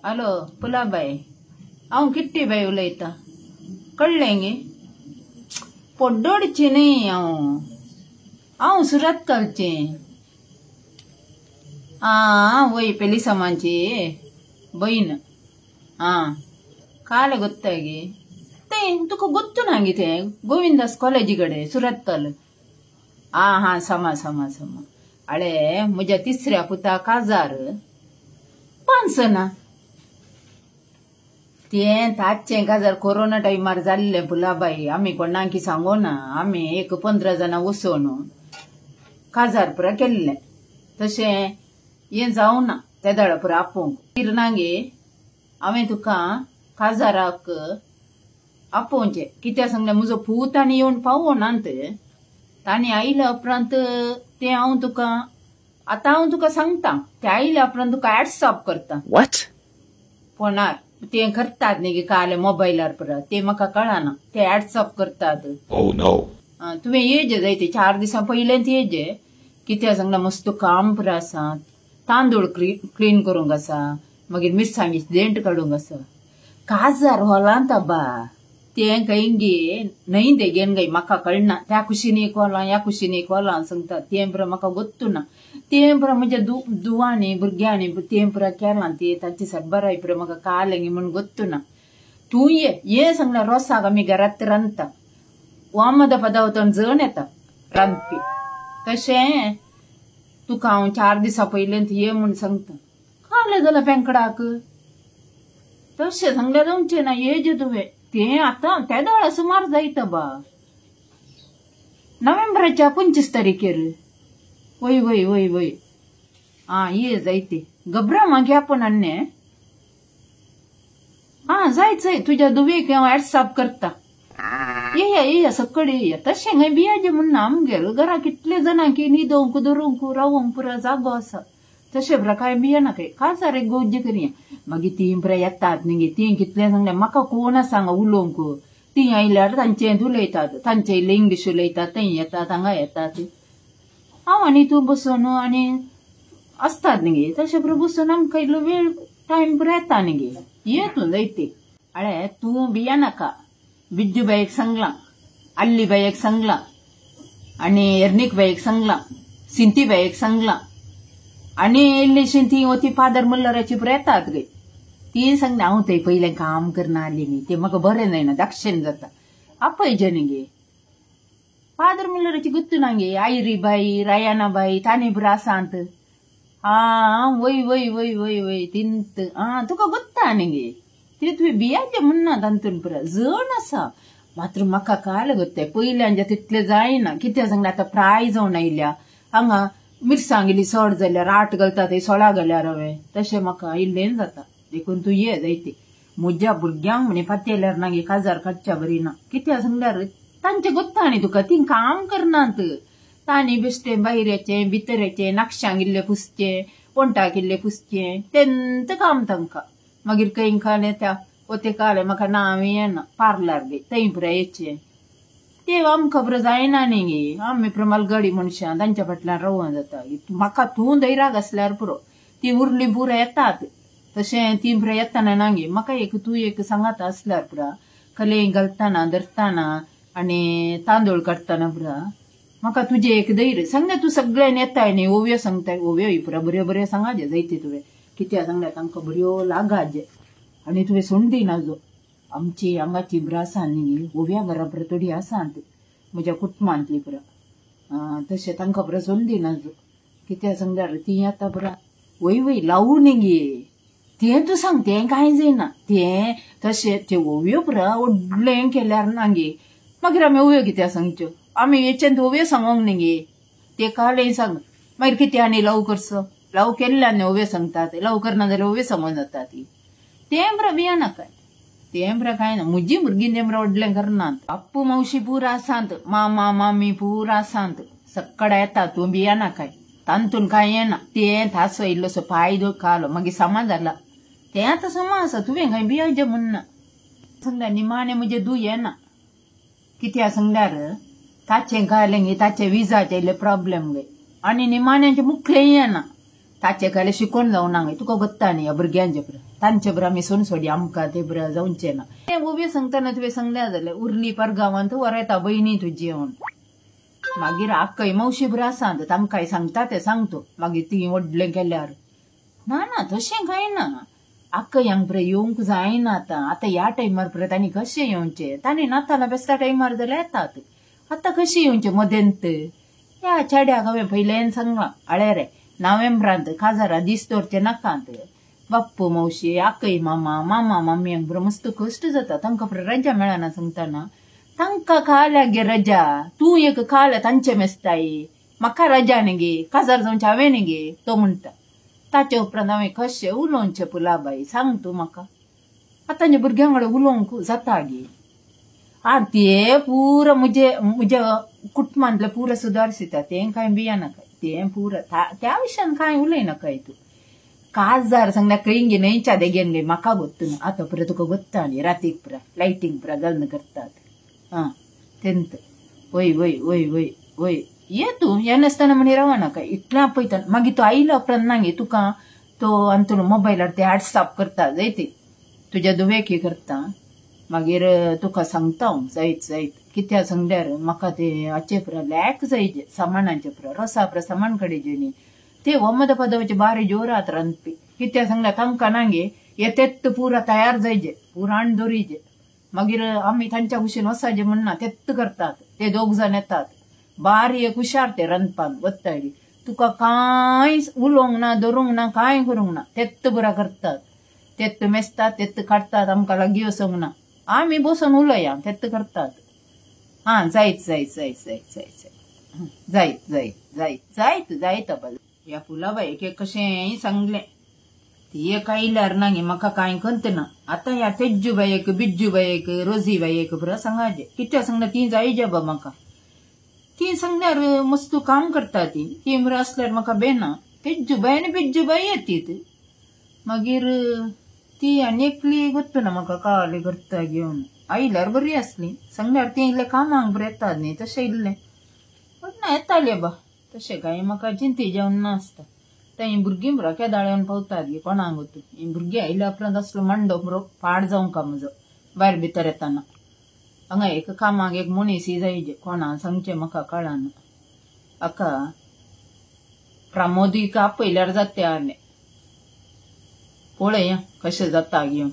hello पुलाबाई हांव kitty बाई उलयतां कळ्ळें गे पोड्डोडचें न्ही हांव सुरतकलचें वय पेली समांची बहीण काल ಗೊತ್ತಾಗಿ तुका ಗೊತ್ತು ನಂಗೆ ಗೋವಿಂದಾಸ್ कॉलेजी कडेन सुरतकल समा समा समा अळे म्हज्या तिसऱ्या पुता काजार पांचना तें ताचें काजार कोरोना टायमार जाल्लें पुलाबाई आमी कोणांकी सांगोना आमी एक 15 जाणां वचोन काजार पुरा केल्लें तशें हें जावना त्या दाडा पुरा आपोवंक किरणांगे हांवें तुका काजाराक आपोवचें कित्याक सांगलें म्हजो पूत आनी येवन पावोनात ताणी आयल्या उपरांत तें हांव तुका सांगता तें आयल्या उपरांत तुका व्हॉट्सअप करता फोनार तें करतात न्ही काल मोबायलार पुरा तें म्हाका कळना तें व्हॉट्सअप करतात तुवें येजे जाय ते 4 दिसां पयलेंत येजे कित्याक सांगला मस्त काम पुरा आसा तांदूळ क्लीन करूंक आसा मागीर मिरसांगेची देंट काडूंक आसा काजार हॉलांत बा तें खंय गे न्हय ते घेन गे म्हाका कळना त्या कुशीन एक हॉलां ह्या कुशीन एक हॉलां सांगता तें पुरा म्हाका गोत्तू ना तें पुरा म्हज्या दुवांनी भुरग्यांनी तें पुरा केलां तें तांची सरबराय पुरा म्हाका काल म्हूण गोत्तू ना तूं ये सांगला रोसाक आमी घरांत रांदता वामद पदावतन जण येता रांदपी तशें तुका हांव 4 दिसां पयलेंत ये म्हूण सांगता काल जाल्यार पेंकडाक तशें सांगल्यार जावचें ना येजे तुवें तें आतां त्या दाळा सुमार जायता बा नोव्हेंबराच्या 25 तारखेर वय वय वय वय ये जायते घबरा मागे आपण अन्ने जायचंय तुझ्या दुवेक हांव व्हॉट्सअप करता ये सकड ये तशें खंय बियाजे म्हूण ना आमगेर घरा कितले जाणांकी न्हिदोवंक धरूंक रावोंक पुरा जागो आसा तशें पुरा कांय बियना खंय काजार एक गोज्जे करया मागीर ती पुरा येतात न्ही ती कितलें सांगलें म्हाका कोण आसा हांगा उलोवंक ती आयल्यार तांचें उलयतात तांचे इल्लें इंग्लीश उलयतात थंय येतात हांगा येतात हांव आनी तूं बसून आनी आसतात न्ही तशें पुरो बसून आमकां इल्लो वेळ टायम पुरो येता न्ही ये तूं जायते अळे तूं बिया नाका बिज्जू बाईक सांगलां अल्ली बाईक सांगलां आनी एर्नीक बाईक सांगलां सिंती बाईक सांगलां आनी इल्लीशी ती वती फादर मुल्लराची पुरो येतात गे ती सांगलें हांव थंय पयलें काम करना आली न्ही तें म्हाका बरें जायना दाक्षिण जाता आपयजे न्ही गे फादर मुल्लराची गुत्तू ना गे आयरी बाई रायाना बाई ताणी पुरो आसात वय वय वय वय वय तिंत तुका गुत्ता न्ही गे ते तुवें बियाचे म्हणना तांतून पुरा जण आसा मात्र म्हाका काल गोत्ते पयल्यान तितलें जायना कित्याक सांगलें आतां फ्राय जावन आयल्या हांगा मिरसांग इल्ली सड जाल्यार 8 घालता थंय 16 घाल्यार हांवें तशें म्हाका इल्लें जाता देखून तूं ये जायते म्हज्या भुरग्यांक म्हणे पातयल्यार नागे काजार काडच्या बरी ना कित्याक सांगल्यार तांचें गोत्ता न्ही तुका ती काम करनात तांणी बेश्टें भायऱ्याचें भितरेचें नाक्षांक इल्लें पुसचें पोंटाक इल्लें पुसचें तेंत काम तांकां मागीर खंय खान येता ते काले म्हाका नांव येना पार्लर गे थंय पुरा येचें ते आमकां पुरो जायना न्ही गे आमी पुरो मालगाडी मनशां तांच्या फाटल्यान रावूं जाता म्हाका तूं धैर्याक आसल्यार पुरो ती उरली पुरो येतात तशें ती पुरो येतना ना गे म्हाका तूं एक सांगाता आसल्यार पुरा कलें घालतना धरतना आनी तांदूळ काडटना पुरा म्हाका तुजें एक धैर्य सांगलें तूं सगळ्यान येताय न्ही ओव्यो सांगताय ओव्यो पुरा बऱ्यो बऱ्यो सांगाजे जायते तुवें कित्याक सांगल्यार तांकां बऱ्यो लागाजे आनी तुवें सोडून दिनाजो आमची हांगाची पुरा आसा न्ही ओव्या घरा पुरा थोडी आसात म्हज्या कुटुंबांतली पुरा तशें तांकां पुरा सोडून दिनाजो कित्याक सांगल्यार ती आतां पुरा वय वय लावू न्ही गे तें तूं सांग तें कांय जायना तें तशें ते ओव्यो पुरा व्हडलें केल्यार ना गे मागीर आमी ओव्यो कित्याक सांगच्यो आमी हेच्यान ओव्यो सांगोंक न्ही गे ते कालें सांग मागीर कितें आनी लव करचो लव केल्ल्यान न्ही ओव्यो सांगतात लव करना जाल्यार ओव्यो सांगून जाता ती तें पुरा भियाना काय तें पुरा कांय ना म्हजी भुरगीं तें पुरा व्हडलें करनात आप्पू मावशी पुरा आसात मामा मामी पुरा आसात सक्कड येतात तूं भियाना काय तांतून कांय येना तें थासो इल्लोसो पाय दुखालो मागीर समा जाला तें आतां समा आसा तुवें खंय भियाजें म्हणना सांगल्यार निमाणें म्हजें दू येना कित्याक सांगल्यार ताचें कायलें गे ताचे विजाचे इल्ले प्रॉब्लेम गे आनी निमाण्यांचें मुखलें येना ताचे कायलें शिकोवन जावना गे तुका गोत्ता न्ही ह्या भुरग्यांचें पुरा तांचे बरं आमी सोनसोडी आमकां ते बरं जावचे ना ते उबे सांगतना तुवें सांगल्या जाल्यार उरली परगांवांत वर येता बहिणी तुजी येवन मागीर आक्कय मावशी बरं आसा तांकांय सांगता ते सांगतो मागीर ती व्हडलें केल्यार ना ना तशें कांय ना आक्कय हांग बरें येवंक जायना आतां ह्या टायमार बरें तांणी कशें येवचें तांणी नाताला बेस्ता टायमार जाल्यार येतात आतां कशें येवचें मदेंत ह्या चेड्याक हांवें पयलें सांगलां आळेरे नोव्हेंबरांत काजारां दीस दवरचे नाकात बाप्पू मावशी आकय मामा मामा मामयांक बरो मस्त कश्ट जाता तांकां बरें रजा मेळना सांगतना तांकां खाल्या गे रजा तूं एक खाल्या तांचे मेस्ताय म्हाका रजा न्ही गे काजार जावचे हांवें न्ही गे तो म्हणटा ताचे उपरांत हांवें कशें उलोवचें पुलाबाई सांग तूं म्हाका आतांच्या भुरग्यां कडेन उलोवंक जाता गे ते पुरो म्हज्या कुटुंबांतले पुरो सुदारसिता तें कांय भियानाका तें पुरो त्या विशयान कांय उलयनाकाय तूं काजार सांगल्यार खंय गे न्हंयच्या देगेन गे म्हाका गोत्तू ना आतां पुरो तुका गोत्ता न्ही रातीक पुरा लायटींग पुरा घालून करतात तेंत वय वय वय वय वय ये तूं ये नासतना म्हणी रावनाका इतलें आपयता मागीर तो आयलो उपरांत ना गे तुका तो आनी मोबायलार ते व्हॉट्सअप करता जाय ते तुज्या दुवेक करता मागीर तुका सांगता हांव जायत कित्याक सांगल्यार म्हाका ते हाचे पुरा लॅक जायचे सामानाचे पुरा रोसा पुरा सामान काडचे न्ही ते वमद पदवचे बारी जोरात रांदपी कित्याक सांगल्यार तांकां ना गे हे तेत्त पुरा तयार जायचे पुराण दोरीचे मागीर आमी तांच्या कुशीन वसाचे म्हणना तेत्त करतात ते दोग जाण येतात बारी एक हुशार ते रांदपाक वत्ताडी तुका कांय उलोवंक ना धरूंक ना कांय करूंक ना तेत्त पुरा करतात तेत्त मेसतात तेत्त काडतात आमकां लागीं वसोंक ना आमी बसून उलया तेत्त करतात जायत ह्या फुलाबाईक कशेंय सांगलें ती एक आयल्यार ना गे म्हाका कांय करत ना आतां ह्या तेज्जू बायेक बिज्जू बायेक रोजी बायेक बरं सांगाचे कित्याक सांगल्यार ती जायजे बा म्हाका ती सांगल्यार मस्त काम करता ती बरं आसल्यार म्हाका बेना तेज्जू बाय आनी बिज्जू बाय येतीत मागीर ती आनी एकली गोत्तू ना म्हाका काले करता घेवन आयल्यार बरी आसली सांगल्यार ती इल्लें कामाक बरें येतात न्ही तशें इल्लें पण ना येताले बा तशें कांय म्हाका चिंती जेवण नासता तें भुरगीं बरो केदाळ्यान पावतात गे कोणाक गोतू ही भुरगीं आयल्या उपरांत असलो मांडो बरो पाड जावंका म्हजो भायर भितर येताना हांगा एक कामाक एक मनीस जायचे कोणा सांगचें म्हाका कळना हाका प्रामोदीक आपयल्यार जाता आले पळय कशें जाता घेवन